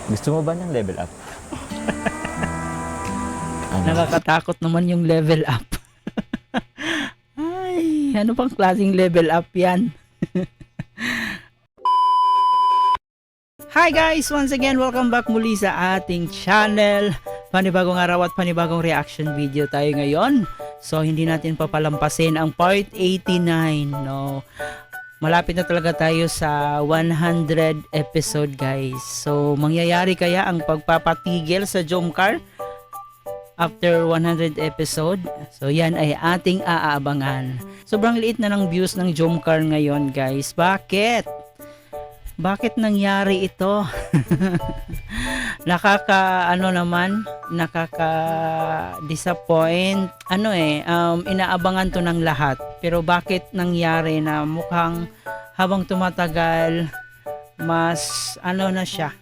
Gusto mo ba ng level up? Ano? Nakakatakot naman yung level up. Ay, ano pang klaseng level up yan? Hi guys! Once again, welcome back muli sa ating channel. Panibagong araw at panibagong reaction video tayo ngayon. So, hindi natin papalampasin ang part 89, no? Malapit na talaga tayo sa 100 episode, guys. So, mangyayari kaya ang pagpapatigil sa Jomcar after 100 episode? So, yan ay ating aabangan. Sobrang liit na ng views ng Jomcar ngayon, guys. Bakit? Bakit nangyari ito? Nakaka-disappoint. Inaabangan to ng lahat. Pero bakit nangyari na mukhang habang tumatagal, mas na siya?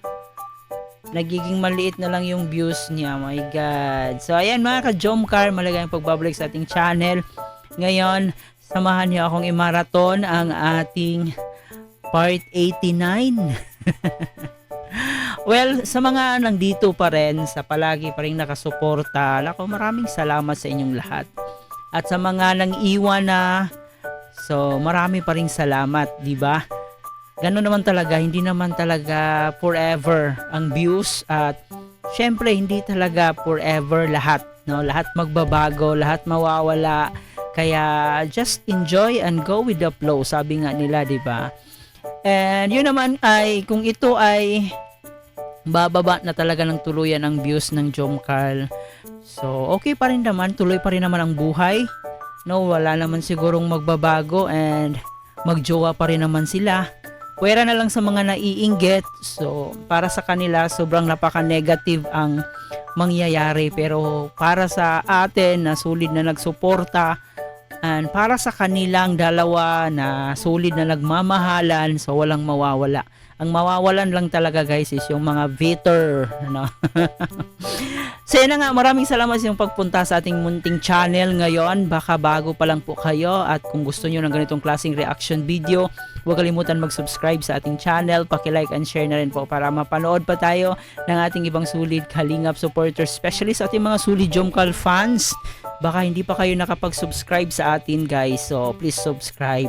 Nagiging maliit na lang yung views niya. My God. So, ayan mga ka-Jomcar, malagay ang pagbabalik sa ating channel. Ngayon, samahan niyo akong i-marathon ang ating part 89. Well, sa mga nandito pa rin, sa palagi pa rin nakasuporta, maraming salamat sa inyong lahat. At sa mga nang iwan na, so marami pa rin salamat, di ba? Ganun naman talaga, hindi naman talaga forever ang views at syempre hindi talaga forever lahat, no? Lahat magbabago, lahat mawawala. Kaya just enjoy and go with the flow, sabi nga nila, di ba? And yun naman ay kung ito ay bababa na talaga ng tuluyan ang views ng Jomcar. So okay pa rin naman, tuloy pa rin naman ang buhay. No, wala naman sigurong magbabago and magjowa pa rin naman sila. Pwera na lang sa mga naiinggit. So para sa kanila sobrang napaka-negative ang mangyayari, pero para sa atin na solid na nagsuporta, and para sa kanilang dalawa na solid na nagmamahalan, so walang mawawala. Ang mawawalan lang talaga, guys, is yung mga bitter, no? So yun na nga, maraming salamat sa inyong pagpunta sa ating munting channel ngayon. Baka bago pa lang po kayo at kung gusto nyo ng ganitong klaseng reaction video, huwag kalimutan mag-subscribe sa ating channel, paki-like and share na rin po para mapanood pa tayo ng ating ibang solid Kalingap supporters, especially sa ating mga solid Jomcar fans. Baka hindi pa kayo nakapag-subscribe sa atin, guys, so please subscribe.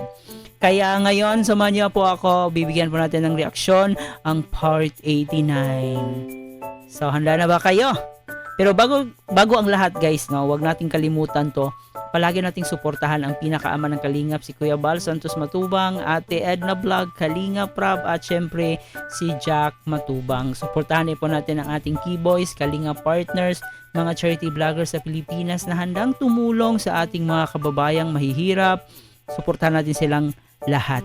Kaya ngayon, samahan niyo po ako, bibigyan po natin ng reaksyon ang part 89. So, handa na ba kayo? Pero bago ang lahat, guys, no, wag nating kalimutan to. Palagi nating suportahan ang pinakaama ng Kalingap, si Kuya Bal Santos Matubang, Ate Edna Vlog, Kalingap Prab, at syempre si Jack Matubang. Suportahan po natin ang ating Keyboys, Kalingap Partners, mga charity vloggers sa Pilipinas na handang tumulong sa ating mga kababayang mahihirap. Suportahan natin silang lahat.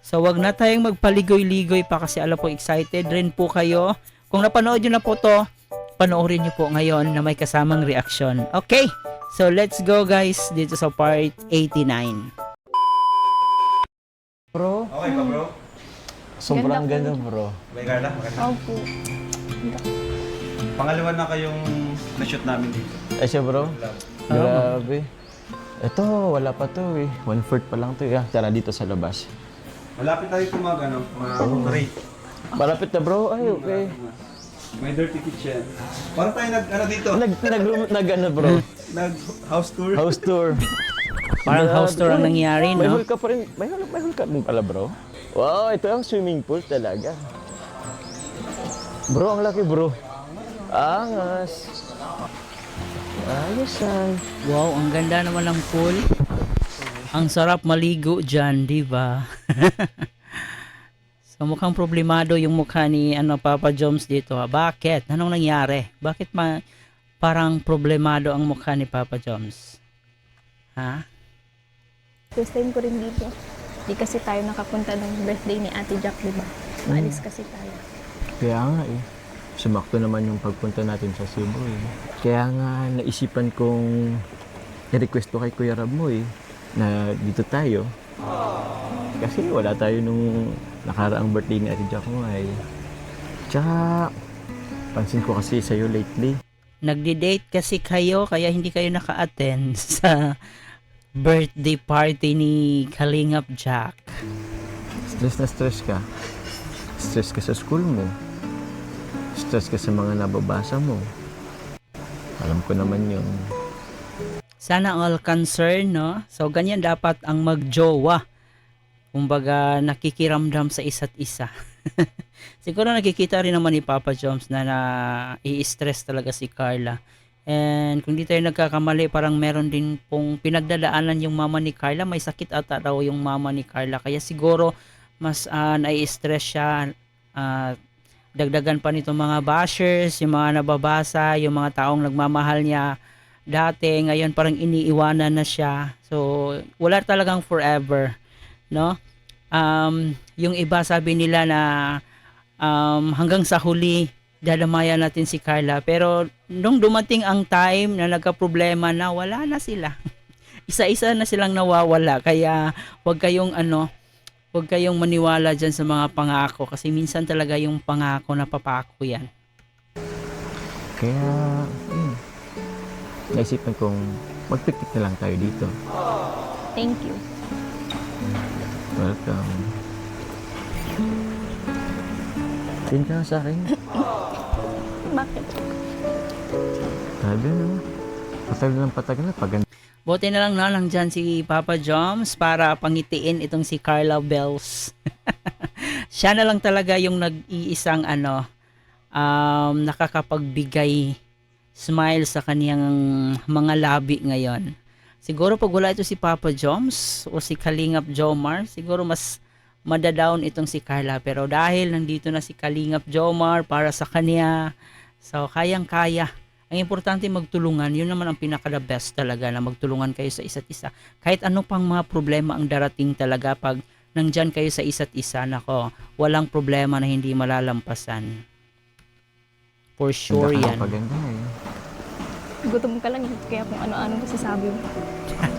So wag na tayong magpaligoy-ligoy pa kasi alam po excited rin po kayo. Kung napanood nyo na po to, panoorin nyo po ngayon na may kasamang reaction. Okay, so let's go, guys, dito sa part 89. Bro, Okay pa, bro? sobrang ganda, bro. May Carla, maganda. Opo. Pangalawa na kayong na-shoot namin dito. Ay siya, bro. Grabe. Ito, wala pa to eh. 1/4 pa lang to eh. Tara dito sa labas. Malapit tayo mag-rate. Malapit na, bro. Ay, okay. May dirty kitchen. Parang tayo dito? Nag bro? Nag-house tour. House tour. Parang house tour ang nangyari, May no? hall ka pa rin. May hall ka rin pala, bro. Wow, ito ang swimming pool talaga. Bro, ang laki, bro. Angas. Ayos yan. Wow, ang ganda naman ng pool. Ang sarap maligo dyan, di ba? So mukhang problemado yung mukha ni Papa Joms dito. Bakit? Anong nangyari? Bakit parang problemado ang mukha ni Papa Joms? Ha? First time ko rin dito. Di kasi tayo nakapunta ng birthday ni Ate Jack, di ba? Maalis kasi tayo. Kaya nga eh. Sumakto naman yung pagpunta natin sa Cebu eh. Kaya nga naisipan kong i-request ko kay Kuya Rab mo eh, na dito tayo. Kasi wala tayo nung nakaraang birthday ni Ate Jack mo eh. Tsaka, pansin ko kasi sa'yo lately. Nagde-date kasi kayo kaya hindi kayo naka-attend sa birthday party ni Kalingap Jack. Stress na stress ka. Stress ka sa school mo. stress ka sa mga nababasa mo. Alam ko naman yun. Sana all concerned, no? So, ganyan dapat ang magjowa. Kumbaga, nakikiramdam sa isa't isa. Siguro nakikita rin naman ni Papa Joms na i-stress talaga si Carla. And kung di tayo nagkakamali, parang meron din pong pinagdadaanan yung mama ni Carla. May sakit ata raw yung mama ni Carla. Kaya siguro mas nai-stress siya. Dagdagan pa nito mga bashers, yung mga nababasa, yung mga taong nagmamahal niya dati. Ngayon parang iniiwanan na siya. So wala talagang forever, no? Yung iba sabi nila na hanggang sa huli dadamayan natin si Carla, pero nung dumating ang time na nagka-problema na, wala na sila. Isa-isa na silang nawawala, kaya huwag kayong maniwala dyan sa mga pangako, kasi minsan talaga yung pangako na papako yan. Kaya, naisipan kong mag-picnic na lang tayo dito. Thank you. Welcome. Tingin ka sa akin. Bakit? Sabi no? Patagal na pag Buti na lang nandyan si Papa Joms para pangitiin itong si Carla Bells. Siya na lang talaga yung nag-iisang nakakapagbigay smile sa kaniyang mga labi ngayon. Siguro pag wala ito si Papa Joms o si Kalingap Jomar, siguro mas madadown itong si Carla. Pero dahil nandito na si Kalingap Jomar para sa kanya, so kayang-kaya. Ang importante magtulungan, yun naman ang pinaka-the best talaga, na magtulungan kayo sa isa't isa. Kahit ano pang mga problema ang darating talaga, pag nandyan kayo sa isa't isa, nako, walang problema na hindi malalampasan. For sure yan. Paganda eh. Gutom ka lang eh. Kaya kung ano-ano masasabi mo.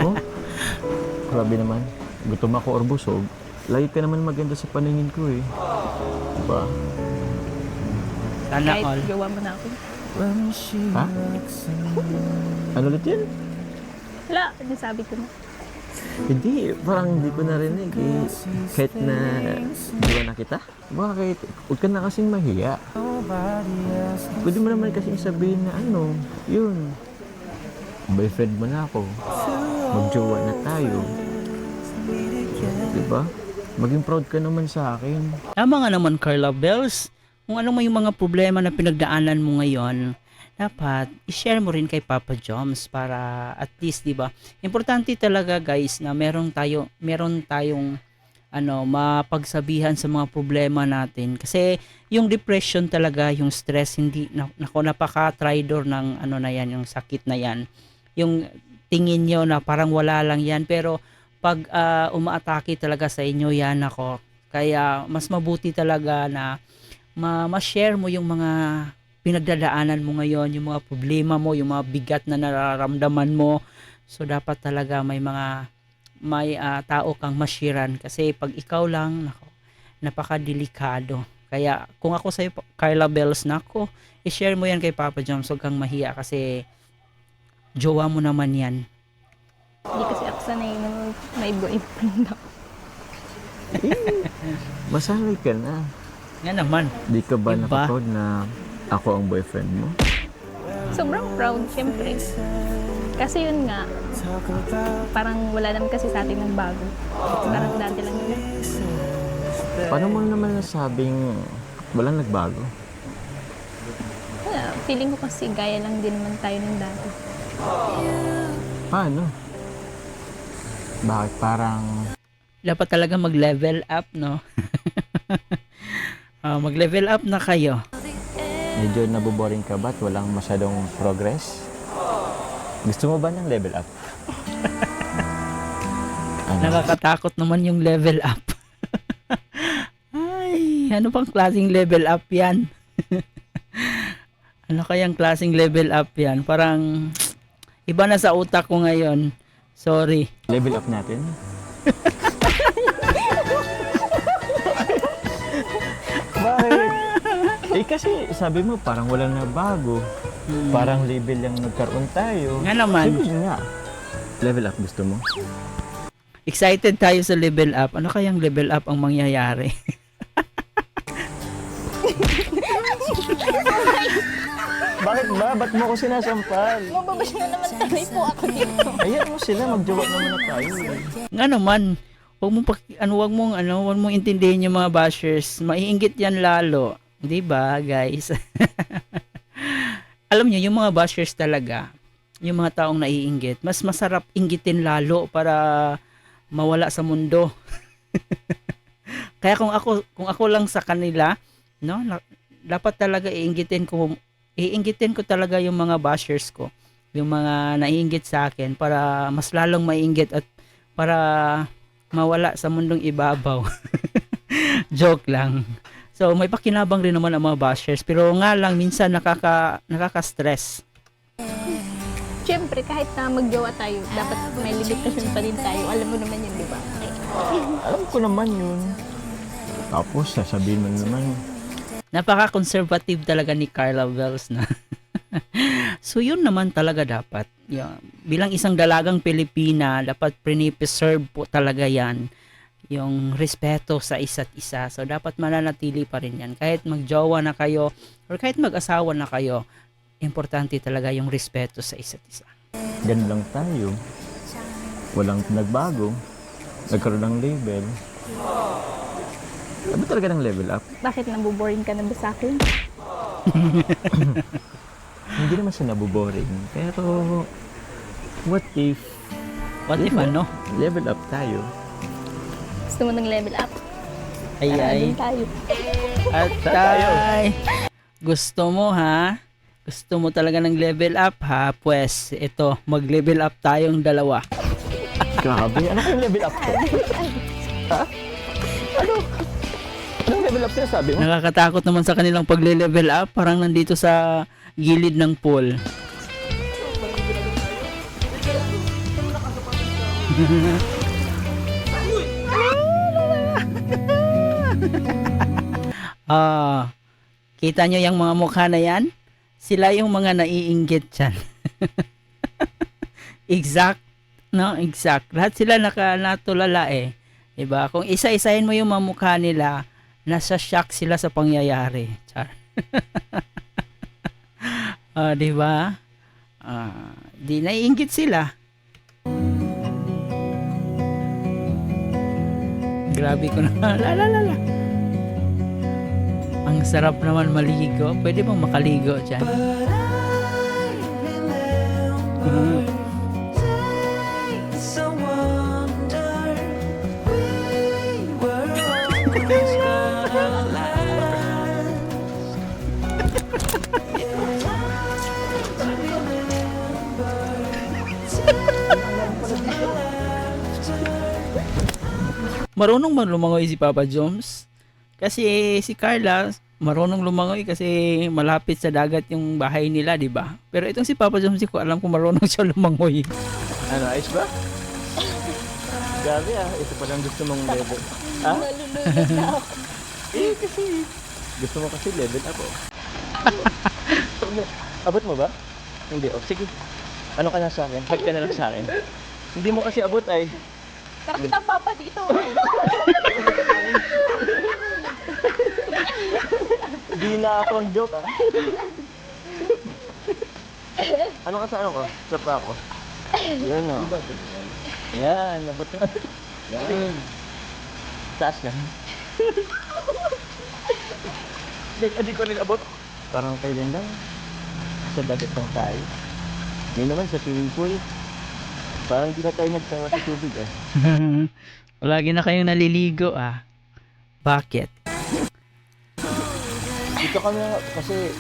Oh, grabe naman. Gutom ako or busog. Lagi ka naman maganda sa paningin ko eh. Diba? Sana Kahit all. gawa mo na ako. Ha? Ano ulit yun? Wala, nasabi ko na. Hindi, parang hindi ko narinig eh. Kahit na diba na kita? Bakit? Huwag ka na kasing mahiya. Pwede mo naman kasing sabihin na yun. Boyfriend mo na ako. Magjowa na tayo. Diba? Maging proud ka naman sa akin. Tama nga naman, Carla Bells. Kung ano may mga problema na pinagdaanan mo ngayon, dapat i-share mo rin kay Papa Joms para at least, 'di ba? Importante talaga, guys, na meron tayong mapagsabihan sa mga problema natin, kasi yung depression talaga, yung stress, hindi napaka-tridor ng na yan, yung sakit na yan. Yung tingin nyo na parang wala lang yan, pero pag umaatake talaga sa inyo yan, kaya mas mabuti talaga na ma-share mo yung mga pinagdadaanan mo ngayon, yung mga problema mo, yung mga bigat na nararamdaman mo. So dapat talaga may tao kang mashiran, kasi pag ikaw lang, napakadelikado. Kaya kung ako sa'yo, Carla Bells, i-share mo yan kay Papa Joms, huwag kang mahiya, kasi jowa mo naman yan. Hindi kasi ako sanay na may boyfriend ako. Masanay ka na. Nga naman. Di ka ba Diba? nakaproud na ako ang boyfriend mo? Sobrang proud, syempre. Kasi yun nga, parang wala naman kasi sa atin ng bago. Parang dati lang yun. Paano mo naman nasabing walang nagbago? Wala, feeling ko kasi gaya lang din naman tayo ng dati. Paano? Bakit parang... Dapat talaga mag-level up, no? Mag-level up na kayo. Medyo naboboring ka ba at walang masyadong progress? Gusto mo ba ng level up? Nakakatakot naman yung level up. Ay, ano pang klaseng level up yan? Ano kayang klaseng level up yan? Parang iba na sa utak ko ngayon. Sorry. Level up natin? Bakit? Kasi sabi mo parang wala na bago. Parang level lang nagkaroon tayo. Nga naman. Sige nga. Level up gusto mo? Excited tayo sa level up. Ano kayang level up ang mangyayari? Bakit ba? Ba't mo ko sinasampal? Mababash na naman tuloy po ako dito. Ayan mo sila, mag-jowa naman na tayo. Nga naman, wag mong intindihin yung mga bashers. Maiinggit yan lalo. 'Di ba, guys? Alam niyo, yung mga bashers talaga, yung mga taong naiinggit, mas masarap inggitin lalo para mawala sa mundo. Kaya kung ako lang sa kanila, no, dapat talaga iinggitin ko talaga yung mga bashers ko, yung mga naiinggit sa akin para mas lalong maiinggit at para mawala sa mundong ibabaw. Joke lang. So may pakinabang rin naman ang mga bashers, pero nga lang minsan nakaka-stress. Siyempre, kahit na magjowa tayo, dapat may limitasyon pa din tayo. Alam mo naman yun, di ba? Alam ko naman yun. Tapos, sasabihin mo naman, Napaka-conservative talaga ni Carla Wells na. So yun naman talaga dapat. Bilang isang dalagang Pilipina, dapat preserve po talaga yan. Yung respeto sa isa't isa. So dapat mananatili pa rin yan. Kahit magjowa na kayo or kahit mag-asawa na kayo, importante talaga yung respeto sa isa't isa. ganun lang tayo. Walang nagbago. Nagkaroon ng label. Ano talaga ng level up? Bakit nabuboring ka na ba sa akin? Hindi naman siya nabuboring. Pero, what if Ano? level up tayo? Gusto mo ng level up? Ay, Tara, ay. dun tayo. Atay. Gusto mo ha? Gusto mo talaga ng level up ha? Pues, ito, mag-level up tayong dalawa. Grabe, ano kayong level up ko? Ha? Ano? Anong level up sinasabi mo? Nakakatakot naman sa kanilang pagle-level up. Parang nandito sa gilid ng pool. Kita nyo yung mga mukha na yan? Sila yung mga naiinggit dyan. Exact. No, exact. Lahat sila natulala eh. Diba? Kung isa-isahin mo yung mga mukha nila, nasa shock sila sa pangyayari. Char. Diba? Di naiinggit sila. Grabe ko na. La. Ang sarap naman maligo. Pwede bang makaligo dyan? Marunong man lumangoy si Papa Joms. Kasi si Carla, marunong lumangoy kasi malapit sa dagat yung bahay nila, di ba? Pero itong si Papa Joms, ko alam kung marunong siya lumangoy. Ano, ayos ba? Grabe ito pa lang gusto mong level. Ha? Malulunod na ako. Kasi gusto mo kasi level up Abot mo ba? Hindi, sige. Ano ka na sa akin? Hug ka na lang sa akin. Hindi mo kasi abot ay. Tara kitang papa dito. Hindi na ako ang joke Ano ka sa ano ko? Sa pa ako. Yan o. Yan, abot na. Yan. Taas na. Hindi ko rin abot. Parang kailan lang. Sa dagat lang tayo. Ngayon naman sa swimming pool. Parang hindi na tayo nagsawa sa tubig Lagi na kayong naliligo Bakit? Dito kami kasi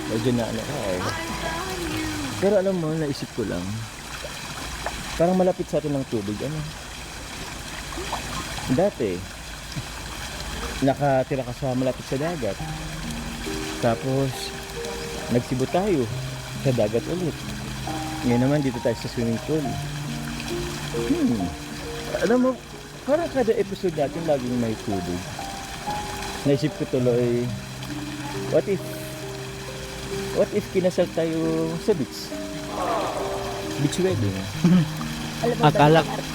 medyo na ano Pero alam mo, naisip ko lang. Parang malapit sa atin ng tubig. Dati, nakatira ka sa malapit sa dagat. Tapos, nagsibo tayo sa dagat ulit. Ngayon naman, dito tayo sa swimming pool. Alam mo, parang kada episode natin laging may tubig. Naisip ko tuloy, what if kinasal tayo sa beach? Beach wedding. Alam mo Akala- ba, pangarap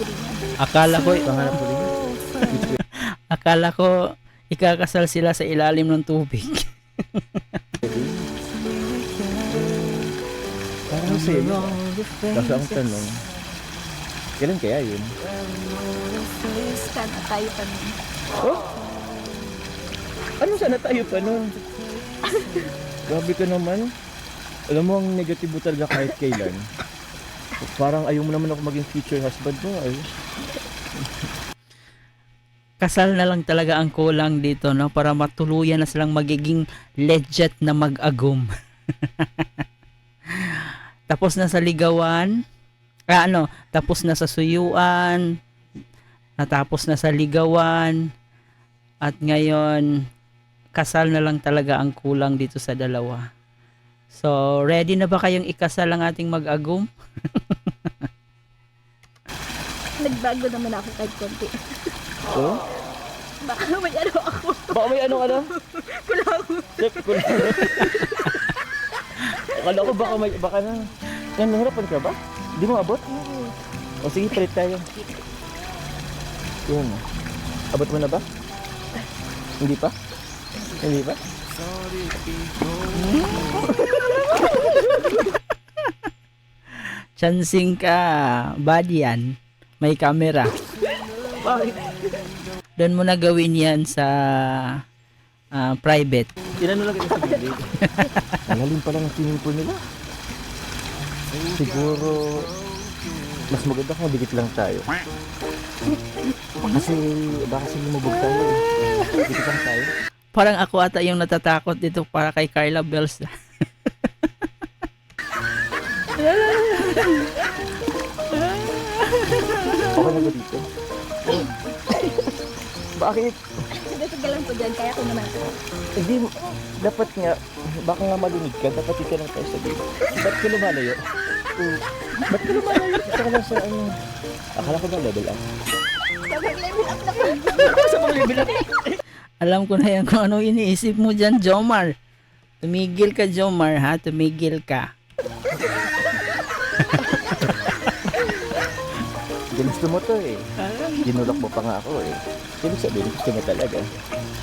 ko rin yan. Pangarap ko rin yun. Beach wedding. Akala ko ikakasal sila sa ilalim ng tubig. Kasi, kaso ang tanong, kailan kaya yun? Sana tayo pa nun. Oh? Ano sana tayo pa nun? Grabe ka naman. Alam mo, ang negatibo talaga kahit kailan. Parang ayaw mo naman ako maging future husband mo. Ay. Kasal na lang talaga ang kulang dito, no? Para matuluyan na silang magiging legit na mag-agum. Tapos na sa ligawan, tapos na sa suyuan, natapos na sa ligawan, at ngayon, kasal na lang talaga ang kulang dito sa dalawa. So, ready na ba kayong ikasal ang ating mag-agum? Nagbago naman ako kahit konti. So, Baka may ano ako. baka may ano ka na? Kulangot. Check ko lang. Akala ko baka na. Nahirapan ka ba? Di mo abot? O sige, palit tayo. Yun. Abot mo na ba? Hindi pa? Hindi pa? Chancing ka, bad yan. May camera. Bakit? Doon mo na gawin yan sa private. Inano lang kita sa gilid. Malalim pala ng swimming pool nila. Siguro, mas maganda kung dikit lang tayo. Kasi, baka lumubog tayo eh. Dikit lang tayo. Parang ako ata yung natatakot dito para kay Carla Bells. Okay na ba dito? Bakit? Sige lang po dyan, kaya ko naman. Hindi, dapat nga, baka nga malunig ka, dapat dito lang tayo sa gilid. Ba't ka lumalayo? Ba't ka lumalayo? Ito ka lang sa ano. Akala ko ba level up? Mag-level up na po. Sa mga level up? Alam ko na yan kung ano iniisip mo dyan, Jomar. Tumigil ka, Jomar, ha? Tumigil ka. Ginusto mo to eh. Ginulak mo pa nga ako eh. Ibig sabihin, gusto mo talaga.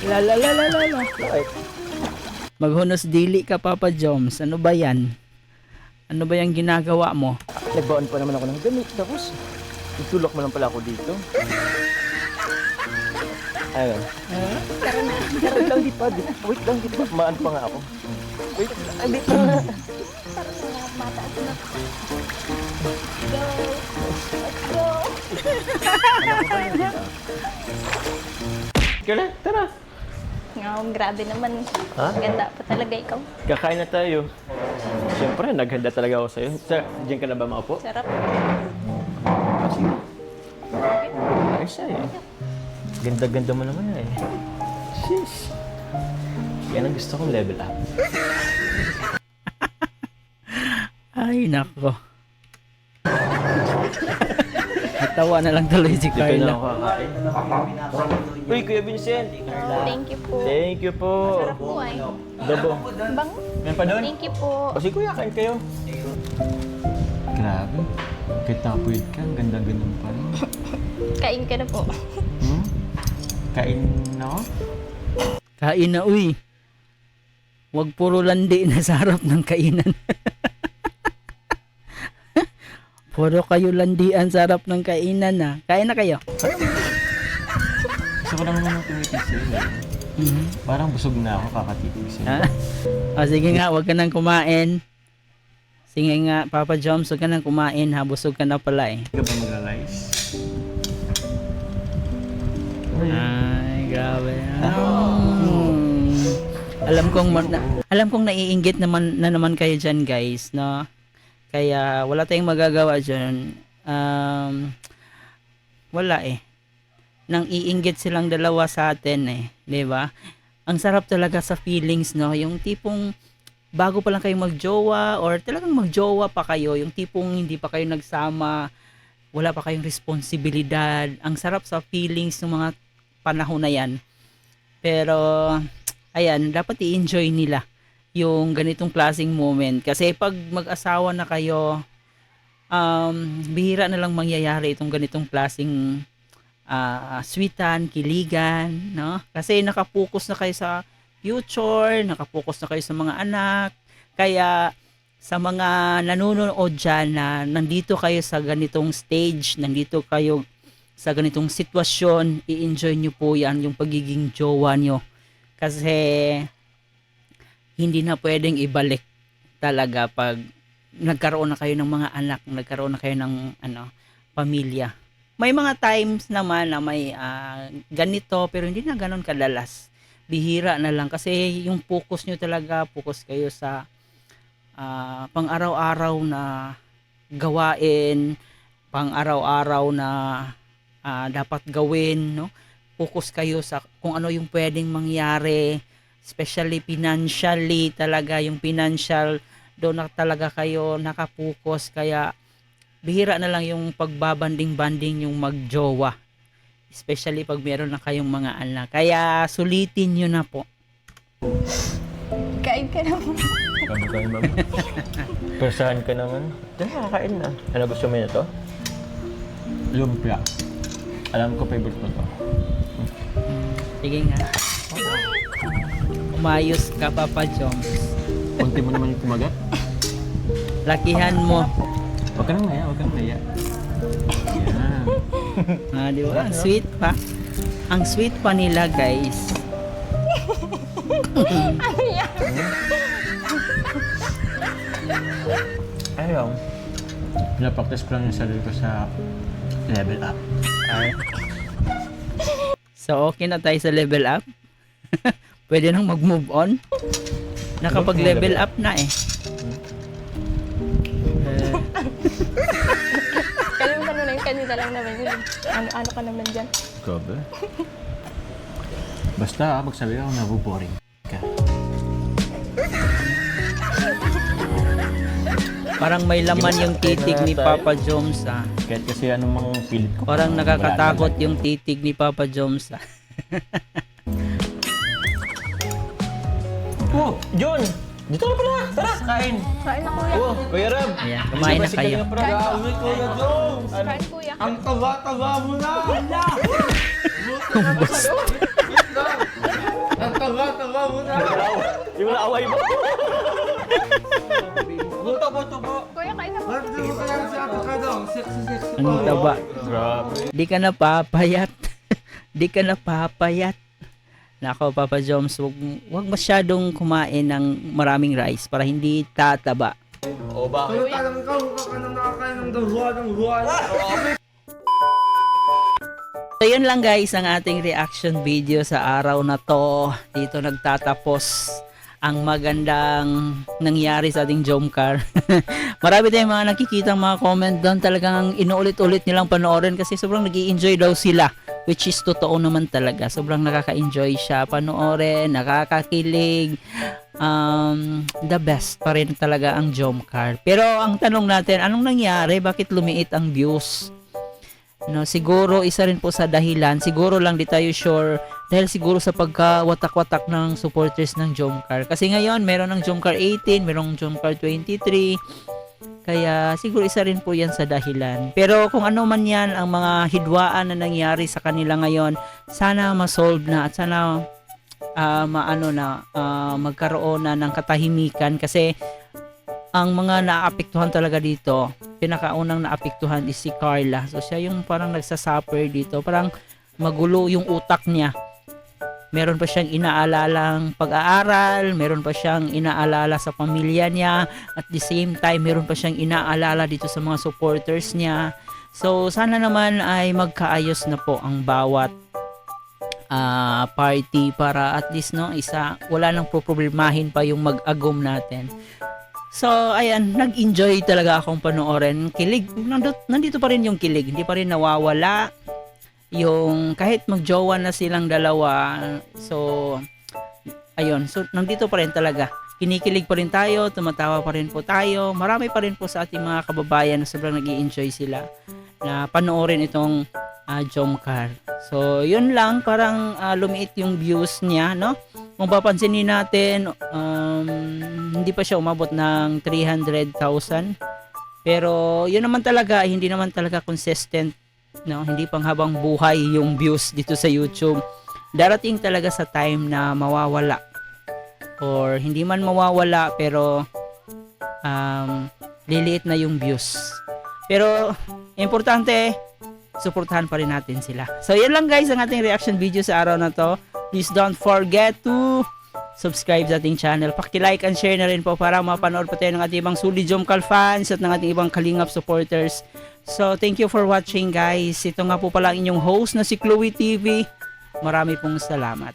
Lalalala. Bakit? Maghunos dili ka, Papa Joms. Ano ba yan? Ano ba yung ginagawa mo? Nagbaon pa naman ako ng damit. Tapos, itulak mo lang pala ako dito. Ano? Tara na. Wait lang, di pa. Wait lang, di pa. Maan pa nga ako. Wait lang, di pa. Tara na, mataas na. Go. Let's go. Kaya, tara. Grabe naman. Ha? Ganda pa talaga ikaw. Kakain na tayo. Siyempre, naghanda talaga ako sa'yo. Diyan ka na ba maupo? Sarap. Sige. Ayos na eh. Ganda-ganda mo naman eh. Sheesh. Yan ang gusto kong level up. Ay, nako. Natawa na lang tuloy si Dito na ako Carla. kakain. Uy, Kuya Vincent. Thank you po. Thank you po. Sarap po ay. Dobo. Bang. Yan pa doon? Thank you po. O sige kuya, kain kayo. Grabe. Kahit nakapuyod ka, ang ganda-ganda mo pa rin. Kain ka na po. Hmm? Kain na ako? Kain na, uy. Huwag puro landi na sa harap ng kainan. Puro kayo landian sa harap ng kainan na. Kain na kayo. Gusto ko naman nung tumitis eh. Parang busog na ako kakatitis eh. Ha? O sige nga, huwag ka nang kumain. Sige nga, Papa Joms, huwag ka nang kumain ha. Busog ka na pala eh. Hindi ka ba mag-rice? Ay, grabe. Alam kong naiinggit naman kayo dyan, guys, no? Kaya wala tayong magagawa dyan. Wala eh. Nang iinggit silang dalawa sa atin eh, 'di ba? Ang sarap talaga sa feelings, no? Yung tipong bago pa lang kayo magjowa or talagang magjowa pa kayo, yung tipong hindi pa kayo nagsama, wala pa kayong responsibilidad. Ang sarap sa feelings ng mga panahon na 'yan. Pero ayan, dapat i-enjoy nila yung ganitong klaseng moment kasi pag mag-asawa na kayo, bihira na lang mangyayari itong ganitong klaseng sweetan, kiligan, no? Kasi nakapokus na kayo sa future, nakapokus na kayo sa mga anak. Kaya sa mga nanonood dyan na nandito kayo sa ganitong stage, nandito kayo sa ganitong sitwasyon, i-enjoy nyo po yan, yung pagiging jowa nyo. Kasi hindi na pwedeng ibalik talaga pag nagkaroon na kayo ng mga anak, nagkaroon na kayo ng pamilya. May mga times naman na may ganito, pero hindi na ganon kadalas. Bihira na lang kasi yung focus nyo talaga, focus kayo sa pang-araw-araw na gawain, pang-araw-araw na dapat gawin, no? Focus kayo sa kung ano yung pwedeng mangyari, especially financially, talaga yung financial, doon na talaga kayo nakapokus, kaya bihira na lang yung pagbabanding-banding yung magjowa, especially pag meron na kayong mga anak. Kaya sulitin nyo na po. Kain ka naman. Ano kayo, ma'am? Persahan ka naman. Nakakain na. Ano gusto mo na to? Lumpia. Alam ko favorite mo to. Sige nga. Umayos ka, Papa Joms. Unti mo naman yung kumagat. Lakihan mo. Huwag ka nang maya, huwag ka nang maya. Yan. Di ba? Ang sweet pa. Ang sweet pa nila, guys. Ayaw. Pinapaktis ko lang yung sarili ko sa level up. Ay. So, okay na tayo sa level up. Pwede nang mag-move on. Nakapag-level up na eh. Kalimutan mo na yung kanina lang naman yun. Ano ka naman dyan? Grabe. Basta magsabi ako nabuboring ka. Parang may laman yung titig ni Papa Joms ah. Kahit kasi anong mga pilit ko. Parang nakakatakot yung titig ni Papa Joms ah. Oh, John! Dito ka pala! Tara! Kain! Kain na kuya. Oh, Kuya Rab! Ayan, kumain na kayo. Grabe, Kuya Jones! Kain kuya. Ang taba-taba mo na! Ang taba-taba mo na! Yung naaway mo! Buto-buto-bo! Kuya, kain na po. Ba't di mo kaya si Ate Kadong? Sexy-sexy Ang taba. Grabe. Di ka na papayat. Di ka na papayat. Nako, Papa Joms, wag masyadong kumain ng maraming rice para hindi tataba. O ba? Kaya talagang ikaw, mukha ka nang nakakain ng dahuwa. So yun lang guys ang ating reaction video sa araw na to. Dito nagtatapos ang magandang nangyari sa ating Jomcar. Marami tayong mga nakikita mga comment doon, talagang inuulit-ulit nilang panoorin kasi sobrang nag-i-enjoy daw sila, which is totoo naman talaga. Sobrang nakaka-enjoy siya panoorin, nakakakilig. The best pa rin talaga ang Jomcar. Pero ang tanong natin, anong nangyari? Bakit lumiit ang views? No, siguro isa rin po sa dahilan, siguro lang di tayo sure, dahil siguro sa pagkawatak-watak ng supporters ng Jomcar. Kasi ngayon meron ng Jomcar 18, merong Jomcar 23. Kaya siguro isa rin po 'yan sa dahilan. Pero kung ano man 'yan ang mga hidwaan na nangyari sa kanila ngayon, sana ma-solve na at sana magkaroon na ng katahimikan kasi ang mga naapektuhan talaga dito, pinakaunang naapektuhan is si Carla. So siya yung parang nagsasuffer dito, parang magulo yung utak niya. Meron pa siyang inaalalang pag-aaral, meron pa siyang inaalala sa pamilya niya, at the same time meron pa siyang inaalala dito sa mga supporters niya. So sana naman ay magkaayos na po ang bawat party para at least wala nang problemahin pa yung mag-agom natin. So, ayan, nag-enjoy talaga akong panoorin. Kilig, nandito pa rin yung kilig. Hindi pa rin nawawala. Yung, kahit magjowa na silang dalawa. So, ayun. So, nandito pa rin talaga. Kinikilig pa rin tayo, tumatawa pa rin po tayo. Marami pa rin po sa ating mga kababayan na sobrang nag-i-enjoy sila na panoorin itong Jomcar. So, yun lang. Parang lumiit yung views niya, no? Kung papansinin natin, hindi pa siya umabot ng 300,000. Pero yun naman talaga, hindi naman talaga consistent, no? Hindi pang habang buhay yung views dito sa YouTube. Darating talaga sa time na mawawala. Or hindi man mawawala pero liliit na yung views. Pero importante, suportahan pa rin natin sila. So yan lang guys ang ating reaction video sa araw na to. Please don't forget to subscribe sa ating channel. Paki-like and share na rin po para mapanood pa tayo ng ating ibang Solid Jomcal fans at ng ating ibang Kalingap supporters. So thank you for watching guys. Ito nga po pala ang inyong host na si Chloe TV. Marami pong salamat.